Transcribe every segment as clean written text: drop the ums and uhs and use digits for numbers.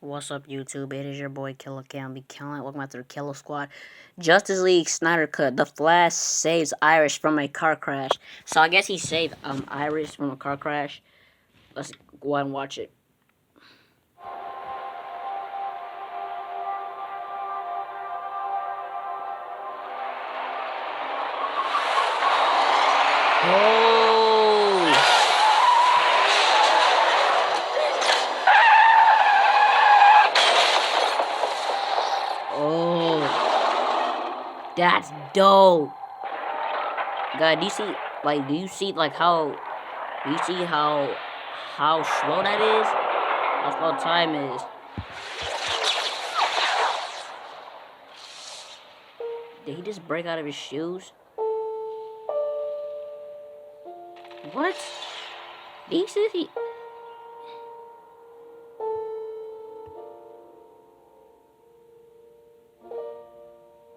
What's up, YouTube? It is your boy Killer Cam. Be killing. Welcome back to the Killer Squad. Justice League Snyder cut. The Flash saves Iris from a car crash. So I guess he saved Iris from a car crash. Let's go ahead and watch it. Oh! Oh! That's dope. God, do you see? Like, do you see like how? Do you see how slow that is? How slow time is? Did he just break out of his shoes? What? Did you see he?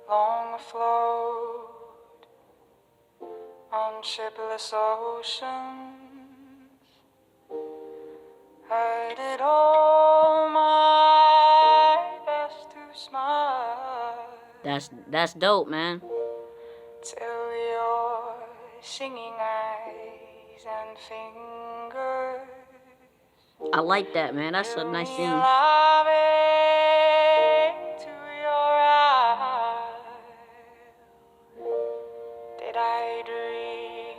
Long afloat on shipless oceans, I did all my best to smile. That's dope, man. Till your singing eyes and fingers, I like that, man. That's a nice scene. loving to your eyes. Did I dream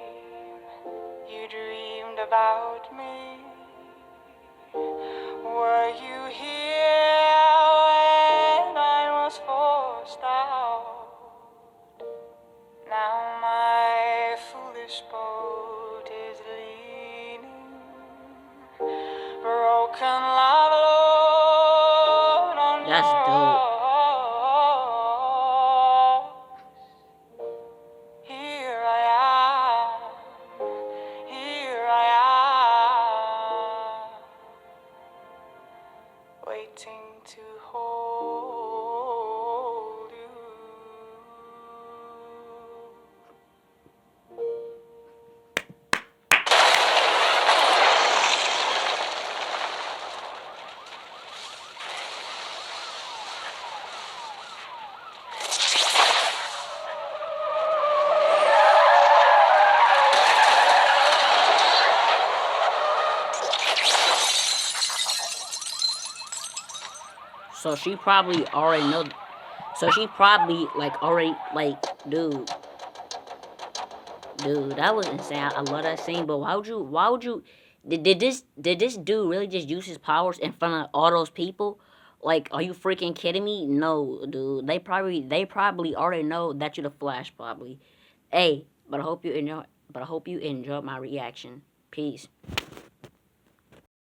you dreamed about me? Were you here when I was forced out? Now my foolish boat is leaning, broken love alone on That's your dope. rocks. Here I am, waiting to hold you. So she probably already know. So she probably like already like, dude, that was insane. I love that scene. But why would you? Did this dude really just use his powers in front of all those people? Like, are you freaking kidding me? No, dude. They probably already know that you're the Flash, probably. Hey, but I hope you enjoy. But I hope you enjoyed my reaction. Peace.